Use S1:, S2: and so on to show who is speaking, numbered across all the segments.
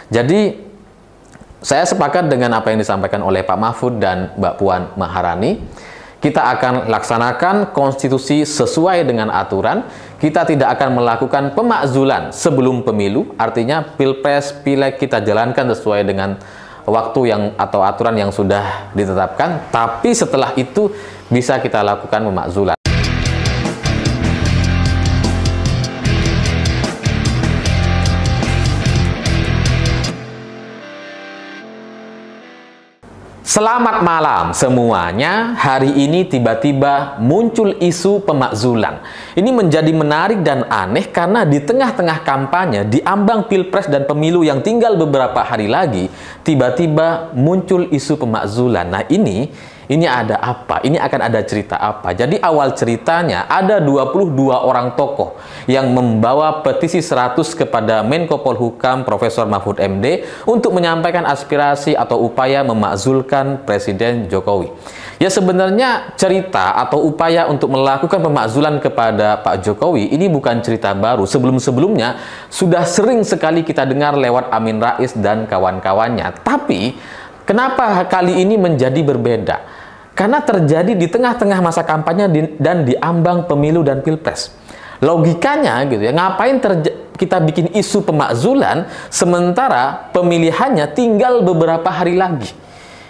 S1: Jadi saya sepakat dengan apa yang disampaikan oleh Pak Mahfud dan Mbak Puan Maharani. Kita akan laksanakan konstitusi sesuai dengan aturan. Kita tidak akan melakukan pemakzulan sebelum pemilu. Artinya pilpres, pileg kita jalankan sesuai dengan waktu atau aturan yang sudah ditetapkan. Tapi setelah itu bisa kita lakukan pemakzulan. Selamat malam semuanya. Hari ini tiba-tiba muncul isu pemakzulan. Ini menjadi menarik dan aneh karena di tengah-tengah kampanye, di ambang pilpres dan pemilu yang tinggal beberapa hari lagi, tiba-tiba muncul isu pemakzulan. Nah ini ada apa? Ini akan ada cerita apa? Jadi awal ceritanya ada 22 orang tokoh yang membawa petisi 100 kepada Menko Polhukam Profesor Mahfud MD untuk menyampaikan aspirasi atau upaya memakzulkan Presiden Jokowi. Ya sebenarnya cerita atau upaya untuk melakukan pemakzulan kepada Pak Jokowi ini bukan cerita baru. Sebelum-sebelumnya sudah sering sekali kita dengar lewat Amin Rais dan kawan-kawannya. Tapi kenapa kali ini menjadi berbeda? Karena terjadi di tengah-tengah masa kampanye dan di ambang pemilu dan pilpres. Logikanya gitu ya, ngapain kita bikin isu pemakzulan sementara pemilihannya tinggal beberapa hari lagi?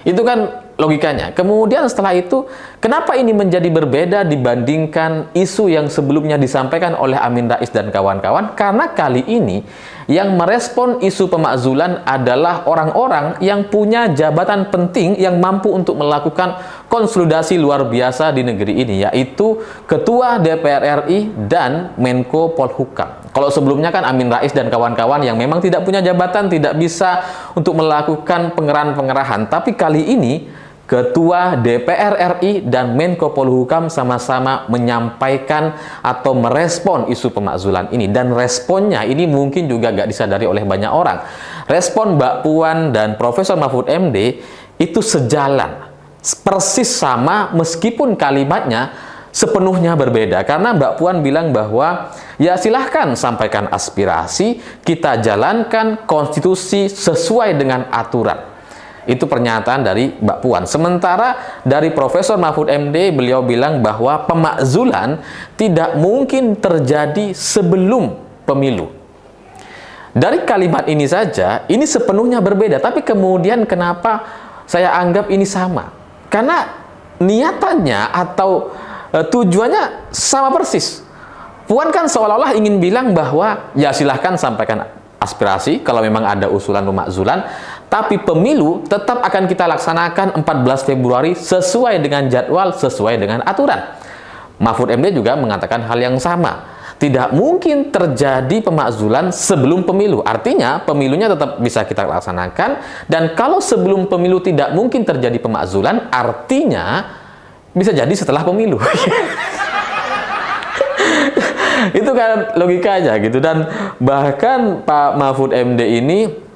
S1: Itu kan logikanya. Kemudian setelah itu, kenapa ini menjadi berbeda dibandingkan isu yang sebelumnya disampaikan oleh Amin Rais dan kawan-kawan? Karena kali ini yang merespon isu pemakzulan adalah orang-orang yang punya jabatan penting yang mampu untuk melakukan konsolidasi luar biasa di negeri ini, yaitu Ketua DPR RI dan Menko Polhukam. Kalau sebelumnya kan Amin Rais dan kawan-kawan yang memang tidak punya jabatan, tidak bisa untuk melakukan pengerahan-pengerahan. Tapi kali ini Ketua DPR RI dan Menko Polhukam sama-sama menyampaikan atau merespon isu pemakzulan ini. Dan responnya ini mungkin juga gak disadari oleh banyak orang. Respon Mbak Puan dan Profesor Mahfud MD itu sejalan, persis sama meskipun kalimatnya sepenuhnya berbeda. Karena Mbak Puan bilang bahwa ya silahkan sampaikan aspirasi, kita jalankan konstitusi sesuai dengan aturan. Itu pernyataan dari Mbak Puan. Sementara dari Profesor Mahfud MD, beliau bilang bahwa pemakzulan tidak mungkin terjadi sebelum pemilu. Dari kalimat ini saja, ini sepenuhnya berbeda. Tapi kemudian kenapa saya anggap ini sama? Karena niatannya atau tujuannya sama persis. Puan kan seolah-olah ingin bilang bahwa ya silahkan sampaikan aspirasi kalau memang ada usulan pemakzulan, tapi pemilu tetap akan kita laksanakan 14 Februari sesuai dengan jadwal, sesuai dengan aturan. Mahfud MD juga mengatakan hal yang sama. Tidak mungkin terjadi pemakzulan sebelum pemilu. Artinya pemilunya tetap bisa kita laksanakan, dan kalau sebelum pemilu tidak mungkin terjadi pemakzulan, artinya bisa jadi setelah pemilu. Itu kan logikanya gitu. Dan bahkan Pak Mahfud MD ini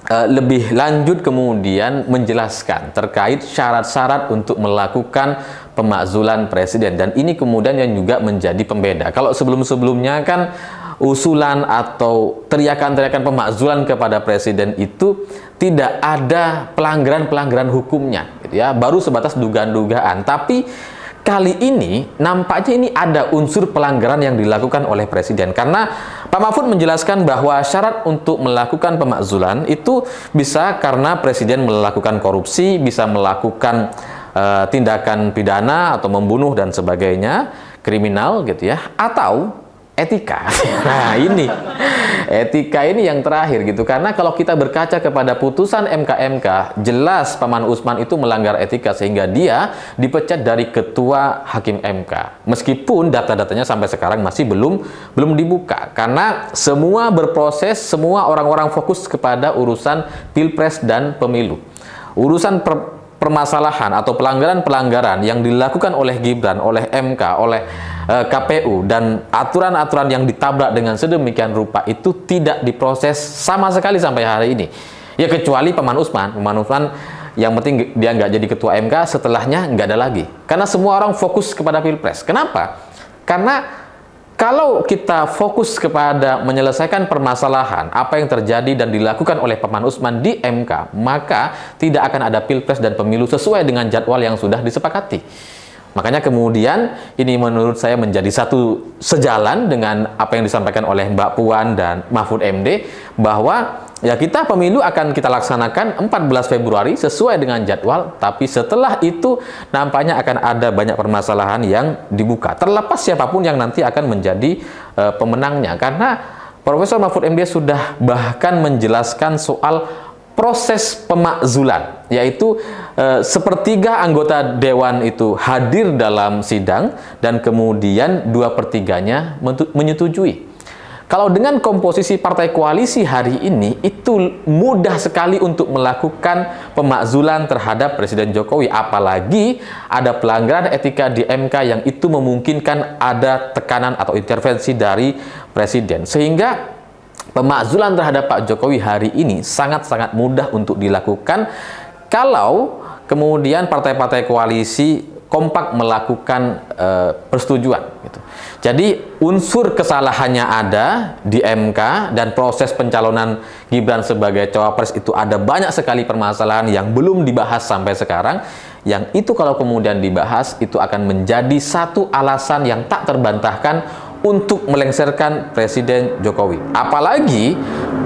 S1: lebih lanjut kemudian menjelaskan terkait syarat-syarat untuk melakukan pemakzulan presiden, dan ini kemudian yang juga menjadi pembeda. Kalau sebelum-sebelumnya kan usulan atau teriakan-teriakan pemakzulan kepada presiden itu tidak ada pelanggaran-pelanggaran hukumnya gitu ya, baru sebatas dugaan-dugaan. Tapi kali ini nampaknya ini ada unsur pelanggaran yang dilakukan oleh presiden, karena Pak Mahfud menjelaskan bahwa syarat untuk melakukan pemakzulan itu bisa karena presiden melakukan korupsi, bisa melakukan tindakan pidana atau membunuh dan sebagainya, kriminal gitu ya, atau etika. Nah ini etika ini yang terakhir gitu, karena kalau kita berkaca kepada putusan MK jelas Paman Usman itu melanggar etika sehingga dia dipecat dari ketua hakim MK, meskipun data-datanya sampai sekarang masih belum dibuka, karena semua berproses, semua orang-orang fokus kepada urusan pilpres dan pemilu. Urusan permasalahan atau pelanggaran-pelanggaran yang dilakukan oleh Gibran, oleh MK, oleh KPU, dan aturan-aturan yang ditabrak dengan sedemikian rupa itu tidak diproses sama sekali sampai hari ini. Ya kecuali Paman Usman. Paman Usman yang penting dia nggak jadi ketua MK, setelahnya nggak ada lagi. Karena semua orang fokus kepada pilpres. Kenapa? Karena Kalau kita fokus kepada menyelesaikan permasalahan apa yang terjadi dan dilakukan oleh Paman Usman di MK, maka tidak akan ada pilpres dan pemilu sesuai dengan jadwal yang sudah disepakati. Makanya kemudian ini menurut saya menjadi satu sejalan dengan apa yang disampaikan oleh Mbak Puan dan Mahfud MD, bahwa ya kita pemilu akan kita laksanakan 14 Februari sesuai dengan jadwal, tapi setelah itu nampaknya akan ada banyak permasalahan yang dibuka, terlepas siapapun yang nanti akan menjadi pemenangnya. Karena Profesor Mahfud MD sudah bahkan menjelaskan soal proses pemakzulan, yaitu sepertiga anggota dewan itu hadir dalam sidang dan kemudian 2/3-nya menyetujui. Kalau dengan komposisi partai koalisi hari ini, itu mudah sekali untuk melakukan pemakzulan terhadap Presiden Jokowi, apalagi ada pelanggaran etika di MK yang itu memungkinkan ada tekanan atau intervensi dari Presiden, sehingga pemakzulan terhadap Pak Jokowi hari ini sangat-sangat mudah untuk dilakukan kalau kemudian partai-partai koalisi kompak melakukan persetujuan gitu. Jadi unsur kesalahannya ada di MK dan proses pencalonan Gibran sebagai cawapres itu ada banyak sekali permasalahan yang belum dibahas sampai sekarang, yang itu kalau kemudian dibahas itu akan menjadi satu alasan yang tak terbantahkan untuk melengsarkan Presiden Jokowi. Apalagi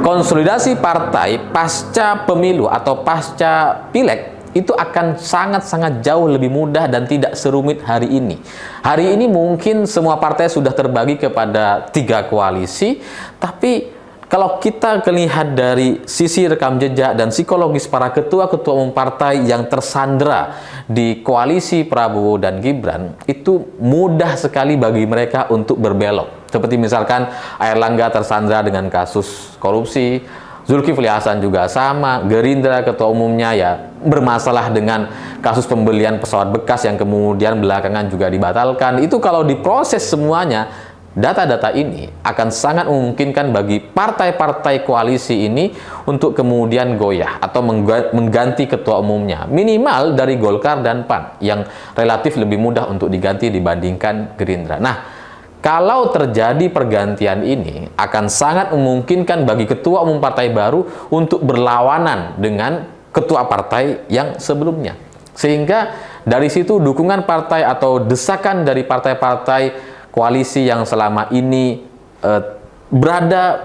S1: konsolidasi partai pasca pemilu atau pasca pileg itu akan sangat-sangat jauh lebih mudah dan tidak serumit hari ini. Hari ini mungkin semua partai sudah terbagi kepada 3 koalisi, tapi kalau kita melihat dari sisi rekam jejak dan psikologis para ketua-ketua umum partai yang tersandera di koalisi Prabowo dan Gibran, itu mudah sekali bagi mereka untuk berbelok. Seperti misalkan Airlangga tersandera dengan kasus korupsi, Zulkifli Hasan juga sama, Gerindra ketua umumnya ya bermasalah dengan kasus pembelian pesawat bekas yang kemudian belakangan juga dibatalkan. Itu kalau diproses semuanya, data-data ini akan sangat memungkinkan bagi partai-partai koalisi ini untuk kemudian goyah atau mengganti ketua umumnya, minimal dari Golkar dan PAN yang relatif lebih mudah untuk diganti dibandingkan Gerindra. Nah, kalau terjadi pergantian ini akan sangat memungkinkan bagi ketua umum partai baru untuk berlawanan dengan ketua partai yang sebelumnya, sehingga dari situ dukungan partai atau desakan dari partai-partai koalisi yang selama ini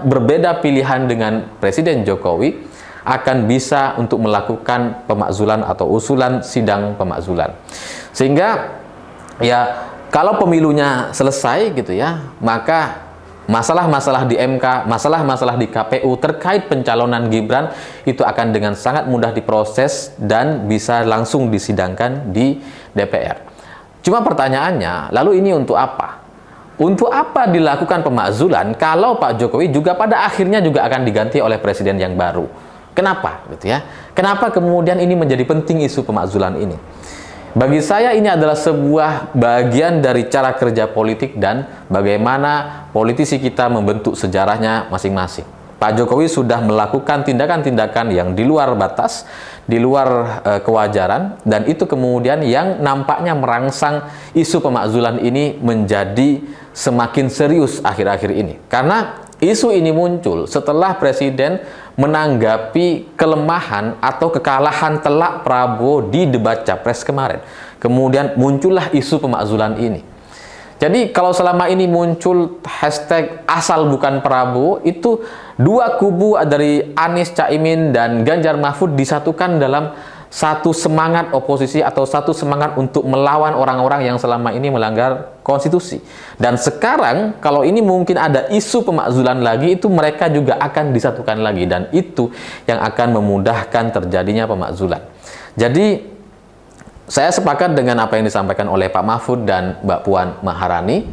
S1: berbeda pilihan dengan Presiden Jokowi akan bisa untuk melakukan pemakzulan atau usulan sidang pemakzulan. Sehingga ya kalau pemilunya selesai gitu ya, maka masalah-masalah di MK, masalah-masalah di KPU terkait pencalonan Gibran itu akan dengan sangat mudah diproses dan bisa langsung disidangkan di DPR. Cuma pertanyaannya, lalu ini untuk apa? Untuk apa dilakukan pemakzulan kalau Pak Jokowi juga pada akhirnya juga akan diganti oleh presiden yang baru? Kenapa gitu ya? Kenapa kemudian ini menjadi penting isu pemakzulan ini? Bagi saya ini adalah sebuah bagian dari cara kerja politik dan bagaimana politisi kita membentuk sejarahnya masing-masing. Pak Jokowi sudah melakukan tindakan-tindakan yang di luar batas, di luar kewajaran, dan itu kemudian yang nampaknya merangsang isu pemakzulan ini menjadi semakin serius akhir-akhir ini. Karena isu ini muncul setelah Presiden menanggapi kelemahan atau kekalahan telak Prabowo di debat Capres kemarin. Kemudian muncullah isu pemakzulan ini. Jadi kalau selama ini muncul hashtag asal bukan Prabowo, itu dua kubu dari Anies, Caimin, dan Ganjar Mahfud disatukan dalam satu semangat oposisi atau satu semangat untuk melawan orang-orang yang selama ini melanggar konstitusi. Dan sekarang kalau ini mungkin ada isu pemakzulan lagi, itu mereka juga akan disatukan lagi, dan itu yang akan memudahkan terjadinya pemakzulan. Jadi saya sepakat dengan apa yang disampaikan oleh Pak Mahfud dan Mbak Puan Maharani.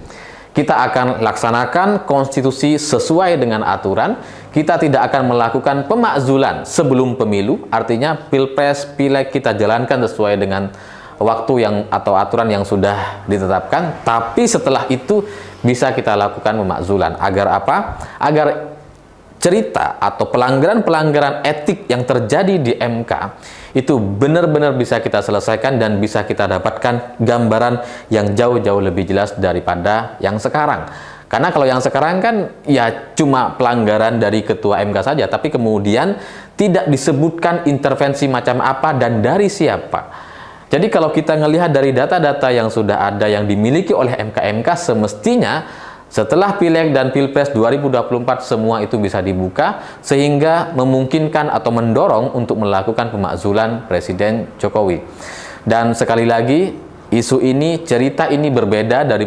S1: Kita akan laksanakan konstitusi sesuai dengan aturan. Kita tidak akan melakukan pemakzulan sebelum pemilu. Artinya pilpres, pileg kita jalankan sesuai dengan waktu yang atau aturan yang sudah ditetapkan. Tapi setelah itu bisa kita lakukan pemakzulan. Agar apa? Agar cerita atau pelanggaran-pelanggaran etik yang terjadi di MK itu benar-benar bisa kita selesaikan dan bisa kita dapatkan gambaran yang jauh-jauh lebih jelas daripada yang sekarang. Karena kalau yang sekarang kan ya cuma pelanggaran dari ketua MK saja, tapi kemudian tidak disebutkan intervensi macam apa dan dari siapa. Jadi kalau kita melihat dari data-data yang sudah ada yang dimiliki oleh MK-MK, semestinya setelah Pileg dan Pilpres 2024 semua itu bisa dibuka sehingga memungkinkan atau mendorong untuk melakukan pemakzulan Presiden Jokowi. Dan sekali lagi, isu ini, cerita ini berbeda dari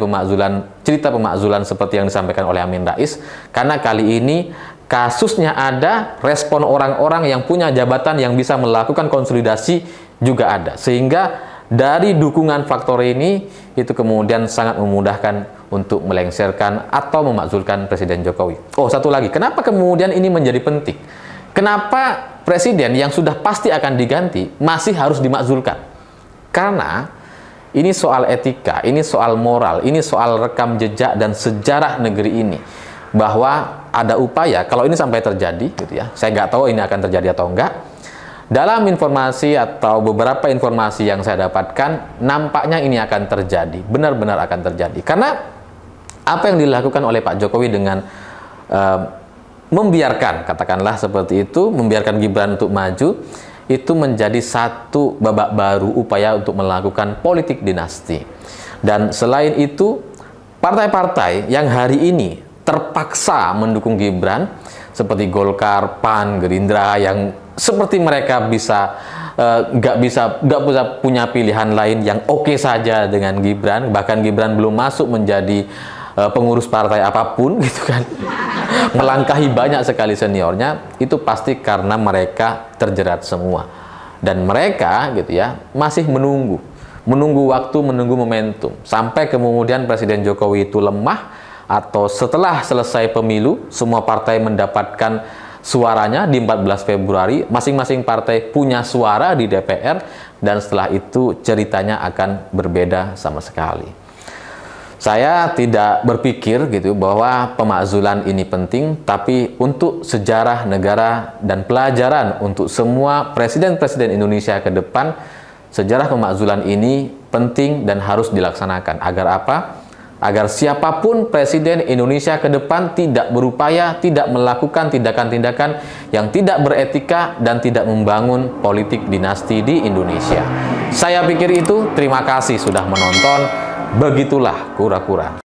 S1: cerita pemakzulan seperti yang disampaikan oleh Amin Rais, karena kali ini kasusnya ada, respon orang-orang yang punya jabatan yang bisa melakukan konsolidasi juga ada. Sehingga dari dukungan faktor ini, itu kemudian sangat memudahkan untuk melengsarkan atau memakzulkan Presiden Jokowi. Oh, satu lagi, kenapa kemudian ini menjadi penting? Kenapa Presiden yang sudah pasti akan diganti masih harus dimakzulkan? Karena ini soal etika, ini soal moral, ini soal rekam jejak dan sejarah negeri ini. Bahwa ada upaya, kalau ini sampai terjadi, gitu ya, saya nggak tahu ini akan terjadi atau enggak. Dalam informasi atau beberapa informasi yang saya dapatkan, nampaknya ini akan terjadi, benar-benar akan terjadi. Karena apa yang dilakukan oleh Pak Jokowi dengan membiarkan, katakanlah seperti itu, membiarkan Gibran untuk maju, itu menjadi satu babak baru upaya untuk melakukan politik dinasti. Dan selain itu, partai-partai yang hari ini terpaksa mendukung Gibran, seperti Golkar, PAN, Gerindra, yang seperti mereka nggak bisa punya pilihan lain yang oke saja dengan Gibran, bahkan Gibran belum masuk menjadi pengurus partai apapun, gitu kan. Melangkahi banyak sekali seniornya, itu pasti karena mereka terjerat semua. Dan mereka gitu ya masih menunggu waktu, menunggu momentum sampai kemudian Presiden Jokowi itu lemah, atau setelah selesai pemilu semua partai mendapatkan suaranya di 14 Februari, masing-masing partai punya suara di DPR, dan setelah itu ceritanya akan berbeda sama sekali. Saya tidak berpikir gitu bahwa pemakzulan ini penting, tapi untuk sejarah negara dan pelajaran untuk semua presiden-presiden Indonesia ke depan, sejarah pemakzulan ini penting dan harus dilaksanakan. Agar apa? Agar siapapun presiden Indonesia ke depan tidak berupaya, tidak melakukan tindakan-tindakan yang tidak beretika dan tidak membangun politik dinasti di Indonesia. Saya pikir itu. Terima kasih sudah menonton. Begitulah kura-kura.